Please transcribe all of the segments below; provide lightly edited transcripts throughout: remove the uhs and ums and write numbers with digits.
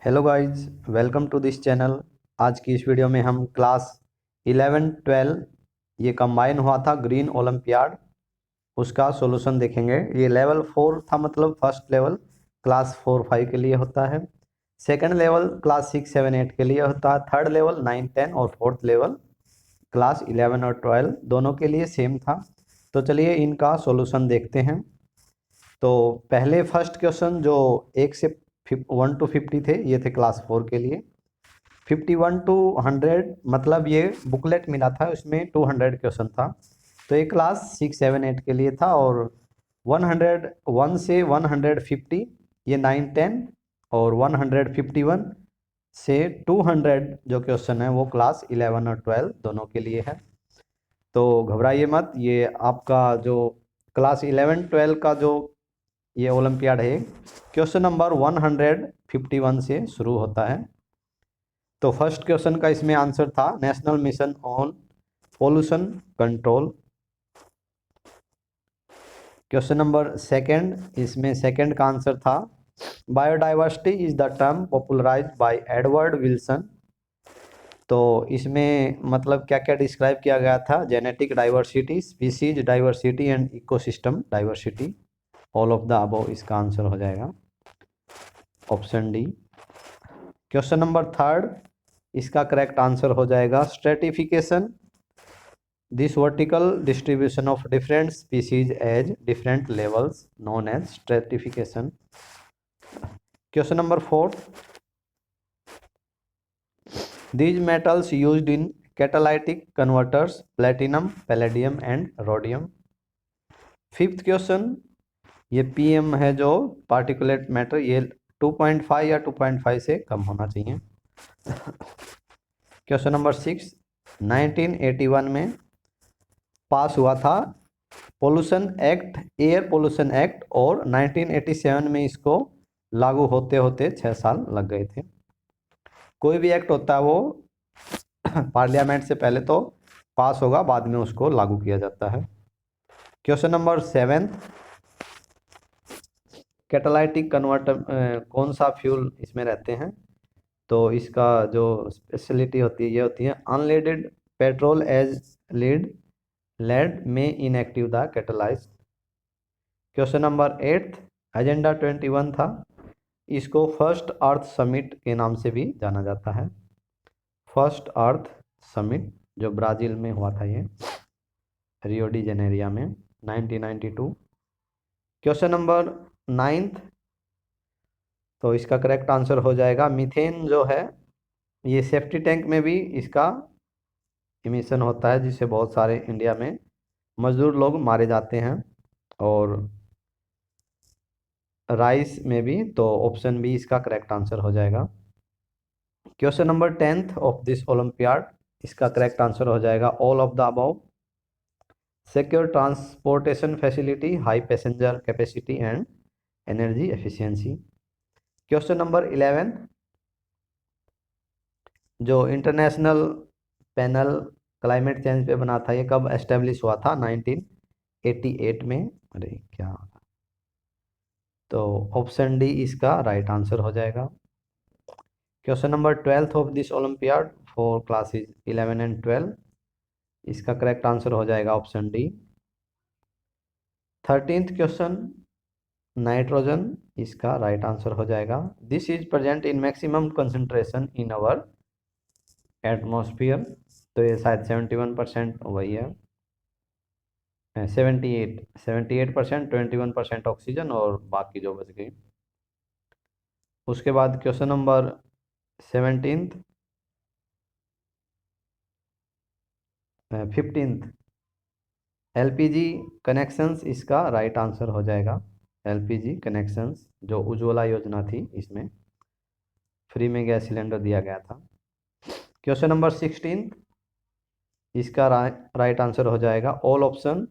Hello guys, welcome to this channel. आज की इस वीडियो में हम क्लास 11-12 ये कंबाइन हुआ था ग्रीन ओलंपियाड, उसका सॉल्यूशन देखेंगे। ये लेवल 4 था, मतलब फर्स्ट लेवल क्लास 4-5 के लिए होता है। सेकंड लेवल क्लास 6-7-8 के लिए होता है। थर्ड लेवल 9-10 और फोर्थ लेवल क्लास 11 और 12 दोनों के लिए सेम था। तो चलिए इनका सॉल्यूशन देखते हैं। तो पहले फर्स्ट क्वेश्चन जो 1 से 1 to 50 थे, ये थे क्लास 4 के लिए। 51 to 100 मतलब ये बुकलेट मिला था, उसमें 200 क्वेश्चन था। तो ये क्लास 6-7-8 के लिए था। और 101 से 150 ये 9-10, और 151 से 200 जो क्वेश्चन है वो क्लास 11 और 12 दोनों के लिए है। तो घबराइए मत, ये आपका जो क्लास 11-12 का जो ये ओलंपियाड है, क्वेश्चन नंबर 151 से शुरू होता है। तो फर्स्ट क्वेश्चन का इसमें आंसर था national mission on pollution control. Question number second, इसमें सेकंड का आंसर था biodiversity is the term popularised by Edward Wilson. तो इसमें मतलब क्या क्या डिस्क्राइब किया गया था? Genetic diversity, species diversity and ecosystem diversity. All of the above इसका आंसर हो जाएगा option D. Question number third, इसका करेक्ट आंसर हो जाएगा stratification, this vertical distribution of different species as different levels known as stratification. Question number fourth, these metals used in catalytic converters platinum, palladium and rhodium। Fifth question, ये PM है जो particulate matter, ये 2.5 या 2.5 से कम होना चाहिए। Question number 6, 1981 में पास हुआ था pollution act, air pollution act, और 1987 में इसको लागू होते होते 6 साल लग गए थे। कोई भी एक्ट होता है वो पार्लियामेंट से पहले तो पास होगा, बाद में उसको लागू किया जाता है। क्वेश्चन नंबर 7, कैटालाइटिक कन्वर्टर कौन सा फ्यूल इसमें रहते हैं? तो इसका जो स्पेशलिटी होती है ये होती है unleaded petrol as lead lead में inactive the catalyse. Question number 8, agenda 21 था, इसको फर्स्ट अर्थ समिट के नाम से भी जाना जाता है। फर्स्ट अर्थ समिट जो ब्राज़ील में हुआ था, ये रियो डी जेनेरिया में 1992। क्वेश्चन नंबर 9, तो इसका करेक्ट आंसर हो जाएगा मीथेन जो है, ये सेफ्टी टैंक में भी इसका इमिशन होता है, जिससे बहुत सारे इंडिया में मजदूर लोग मारे जाते हैं, और राइस में भी। तो ऑप्शन बी इसका करेक्ट आंसर हो जाएगा। Question number 10th of this olympiad, इसका करेक्ट आंसर हो जाएगा all of the above. Secure transportation facility, high passenger capacity and energy efficiency. Question number 11, जो इंटरनेशनल पैनल क्लाइमेट चेंज पे बना था, ये कब एस्टेब्लिश हुआ था? 1988 में। अरे क्या, तो ऑप्शन डी इसका राइट आंसर हो जाएगा। Question number 12th of this olympiad for classes 11 and 12, इसका करेक्ट आंसर हो जाएगा option D. 13th question, nitrogen, इसका राइट आंसर हो जाएगा this is present in maximum concentration in our atmosphere. तो ये शायद 71% वही है, 78% 21% ऑक्सीजन और बाकी जो बच गई। उसके बाद question number 17th 15th, LPG connections, इसका राइट आंसर हो जाएगा। एलपीजी कनेक्शंस जो उज्ज्वला योजना थी, इसमें फ्री में गैस सिलेंडर दिया गया था। क्वेश्चन नंबर 16, इसका राइट आंसर हो जाएगा all option,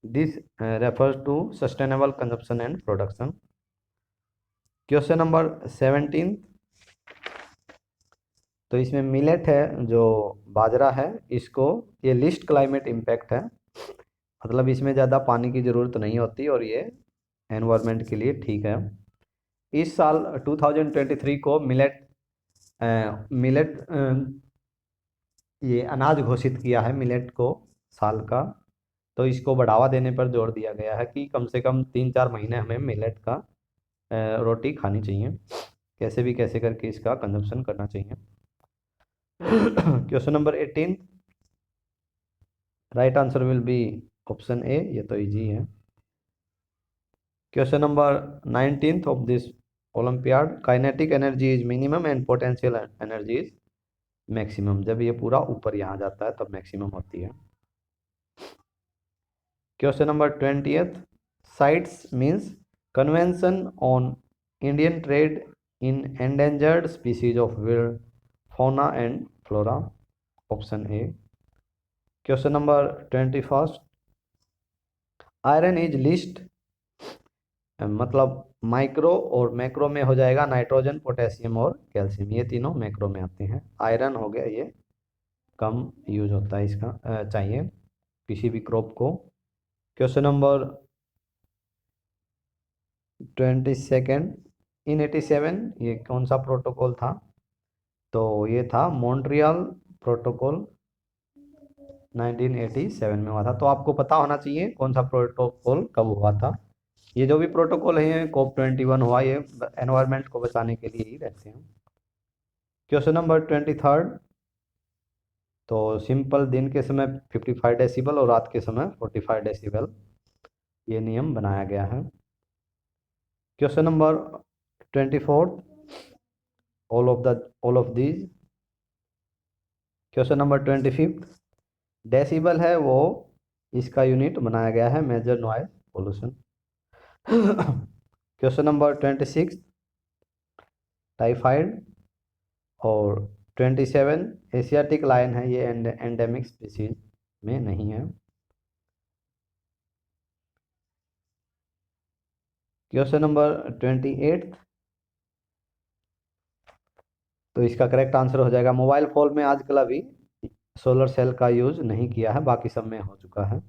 this refers to sustainable consumption and production. Question number 17, तो इसमें मिलेट है जो बाजरा है, इसको ये लिस्ट क्लाइमेट इम्पैक्ट है, मतलब इसमें ज़्यादा पानी की ज़रूरत नहीं होती और ये एनवायरनमेंट के लिए ठीक है। इस साल 2023 को मिलेट ये अनाज घोषित किया है मिलेट को साल का। तो इसको बढ़ावा देने पर जोर दिया गया है कि कम से कम 3-4 महीने हमें मिलेट का रोटी खानी चाहिए, कैसे भी कैसे करके इसका कंजप्शन करना चाहिए। Question number 18, right answer will be option A, ये तो इजी है। Question number 19th of this olympiad, kinetic energy is minimum and potential energy is maximum. जब ये पूरा ऊपर यहाँ जाता है तब मैक्सिमम होती है। Question number 20th, CITES means convention on Indian trade in endangered species of wild fauna and flora, option A. Question number 21, iron is least, मतलब माइक्रो और मैक्रो में हो जाएगा नाइट्रोजन, पोटेशियम और कैल्शियम, ये तीनों मैक्रो में आते हैं। आयरन हो गया, ये कम यूज होता है इसका चाहिए किसी भी क्रॉप को। क्वेश्चन नंबर 22, इन 87 ये कौन सा प्रोटोकॉल था? तो ये था मॉन्ट्रियल प्रोटोकॉल, 1987 में हुआ था। तो आपको पता होना चाहिए कौन सा प्रोटोकॉल कब हुआ था। ये जो भी प्रोटोकॉल है COP21 हुआ, ये एनवायरनमेंट को बचाने के लिए ही रहते हैं। क्वेश्चन नंबर 23, तो सिंपल दिन के समय 55 डेसिबल और रात के समय 45 डेसिबल ये नियम बनाया गया है। Question number 24, all of these. Question number 25, decibel है वो इसका यूनिट बनाया गया है measure noise pollution. Question number 26, typhoid, और 27 एशियाटिक लायन है, ये एंडेमिक स्पीसीज में नहीं है। क्वेश्चन नंबर 28, तो इसका करेक्ट आंसर हो जाएगा मोबाइल फोन में आजकल अभी सोलर सेल का यूज नहीं किया है, बाकी सब में हो चुका है।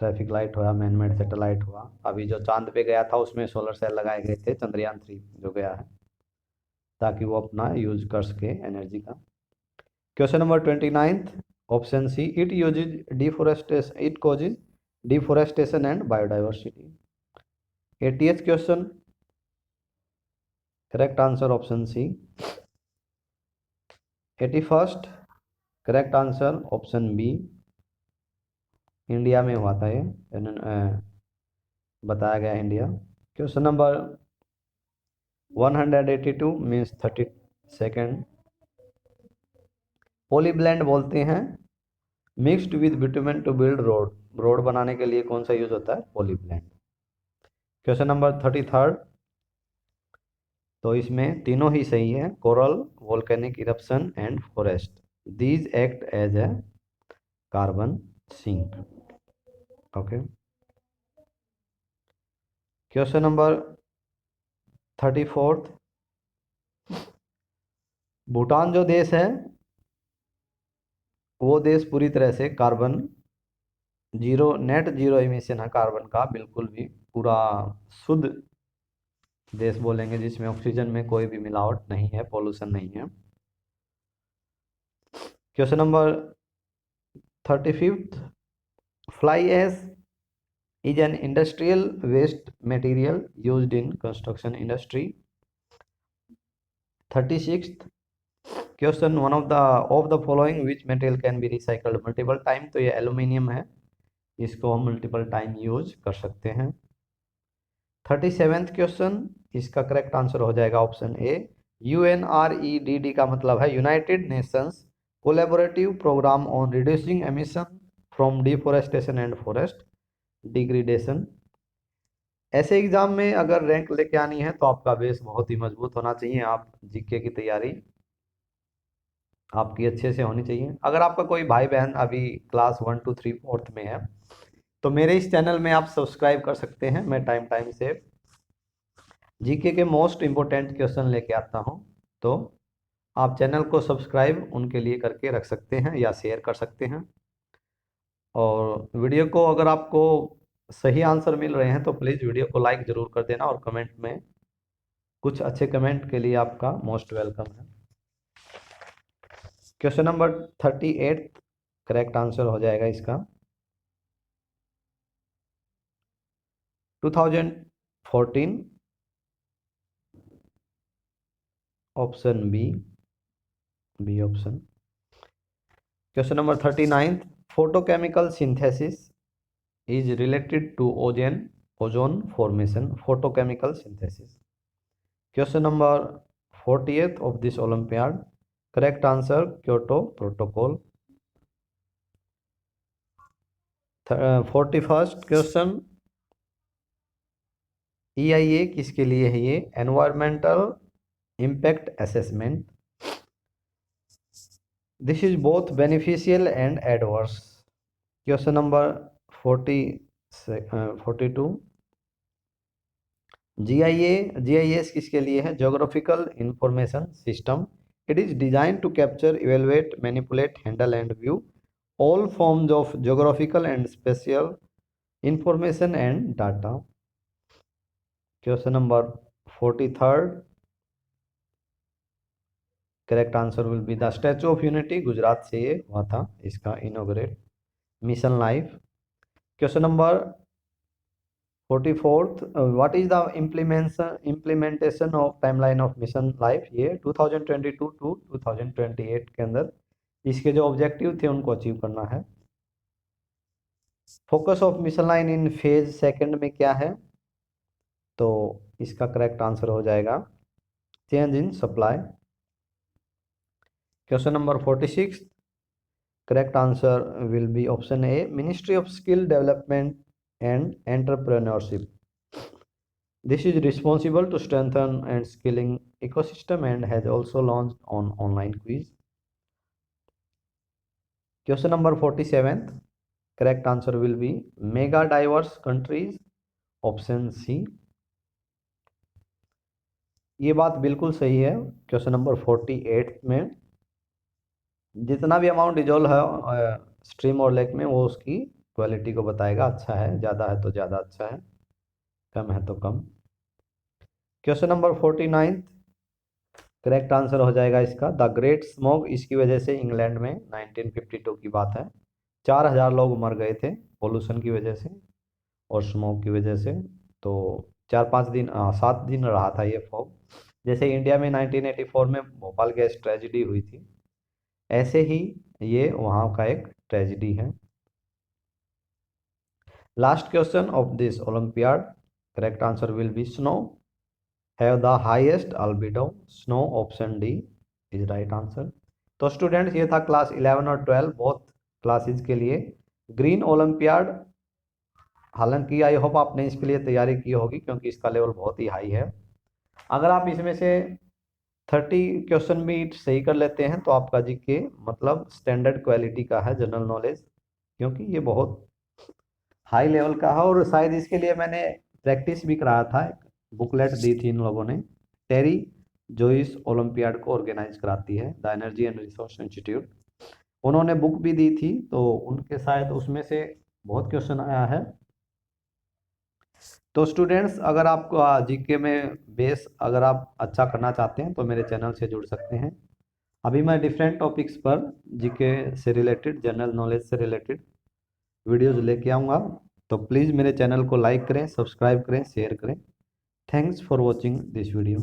ट्रैफिक लाइट हुआ, मैनमेड सैटेलाइट हुआ, अभी जो चांद पे गया था उसमें सोलर सेल लगाए गए थे, चंद्रयान 3 जो गया है, ताकि वो अपना यूज कर सके एनर्जी का। Question number 29, option C, it uses deforestation, it causes deforestation and biodiversity. 80th question, correct answer option C. 81st, correct answer option B, India में हुआ था ये, बताया गया India. Question number 182 means 32nd, polyblend बोलते हैं mixed with bitumen to build road, road बनाने के लिए कौन सा यूज होता है? पॉलीब्लेंड। क्वेश्चन नंबर 33, तो इसमें तीनों ही सही है, coral, volcanic eruption and forest, these act as a carbon sink. Okay. Question number 34, Bhutan जो देश है वो देश पूरी तरह से carbon zero, net zero emission है कार्बन का, बिल्कुल भी पूरा शुद्ध देश बोलेंगे, जिसमें ऑक्सीजन में कोई भी मिलावट नहीं है, पोल्यूशन नहीं है। Question number 35, fly ash is an industrial waste material used in construction industry. 36th question, one of the following which material can be recycled multiple time? तो ये एल्यूमिनियम है, इसको हम मल्टीपल टाइम यूज कर सकते हैं। 37th क्वेश्चन, इसका correct answer हो जाएगा ऑप्शन ए, UNREDD का मतलब है United Nations collaborative programme on reducing emission from deforestation and forest degradation. ऐसे एग्जाम में अगर रैंक लेके आनी है तो आपका बेस बहुत ही मजबूत होना चाहिए, आप जीके की तैयारी आपकी अच्छे से होनी चाहिए। अगर आपका कोई भाई बहन अभी क्लास 1 2 3 4th में है तो मेरे इस चैनल में आप सब्सक्राइब कर सकते हैं, मैं टाइम टाइम से जीके के मोस्ट इम्पोर्टेंट क्वेश्चन लेके आता हूं, तो आप चैनल को सब्सक्राइब उनके लिए करके रख सकते हैं या शेयर कर सकते हैं। और वीडियो को अगर आपको सही आंसर मिल रहे हैं तो प्लीज़ वीडियो को लाइक ज़रूर कर देना और कमेंट में कुछ अच्छे कमेंट के लिए आपका मोस्ट वेलकम है। क्वेश्चन नंबर 38 करेक्ट आंसर हो जाएगा इसका 2014 option B option. Question number 39 photochemical synthesis is related to ozone formation. Photochemical synthesis. Question number 40th of this Olympiad. Correct answer Kyoto Protocol. 41st question. EIA किसके लिए है ये? Environmental Impact Assessment. This is both beneficial and adverse. Question number 42. GIS किसके लिए है? Geographical Information System. It is designed to capture, evaluate, manipulate, handle and view all forms of geographical and spatial information and data. Question number 43rd. Correct answer will be the Statue of Unity. Gujarat से ये हुआ था इसका inaugurate mission life. Question number 44th. What is the implementation of timeline of mission life? ये 2022 to 2028 के अंदर इसके जो ऑब्जेक्टिव थे उनको अचीव करना है. Focus of mission line in phase second में क्या है? तो इसका करेक्ट आंसर हो जाएगा change in supply. Question number 46. Correct answer will be option A ministry of skill development and entrepreneurship. This is responsible to strengthen and skilling ecosystem and has also launched on online quiz. Question number 47th. Correct answer will be mega diverse countries. Option C. ये बात बिल्कुल सही है. Question number 48 में जितना भी amount dissolve है stream और लेक में वो उसकी क्वालिटी को बताएगा. अच्छा है, ज़्यादा है तो ज़्यादा अच्छा है, कम है तो कम. Question number 49. करेक्ट आंसर हो जाएगा इसका द ग्रेट स्मोक. इसकी वजह से इंग्लैंड में 1952 की बात है 4000 लोग मर गए थे पोल्यूशन की वजह से और स्मोक की वजह से. तो 7 दिन रहा था ये फॉग. जैसे इंडिया में 1984 में भोपाल गैस ट्रेजिडी हुई थी, ऐसे ही ये वहाँ का एक ट्रेजिडी है. Last question of this Olympiad. Correct answer will be snow. Have the highest albedo. Snow option D is right answer. तो स्टूडेंट्स ये था क्लास 11 और 12 बोथ क्लासेज के लिए ग्रीन ओलंपियाड. हालांकि आई होप आपने इसके लिए तैयारी की होगी क्योंकि इसका लेवल बहुत ही हाई है. अगर आप इसमें से 30 क्वेश्चन भी सही कर लेते हैं तो आपका जीके मतलब स्टैंडर्ड क्वालिटी का है जनरल नॉलेज, क्योंकि ये बहुत हाई लेवल का है. और शायद इसके लिए मैंने प्रैक्टिस भी कराया था. बुकलेट दी थी इन लोगों ने. टेरी जो इस ओलंपियाड को ऑर्गेनाइज कराती है the energy and resource institute, उन्होंने बुक भी दी थी. तो उनके शायद उसमें से बहुत क्वेश्चन आया है. तो स्टूडेंट्स अगर आपको जीके में बेस अगर आप अच्छा करना चाहते हैं तो मेरे चैनल से जुड़ सकते हैं. अभी मैं डिफरेंट टॉपिक्स पर जीके से रिलेटेड जनरल नॉलेज से रिलेटेड वीडियोज़ लेके आऊँगा. तो प्लीज़ मेरे चैनल को लाइक करें, सब्सक्राइब करें, शेयर करें. Thanks for watching this video.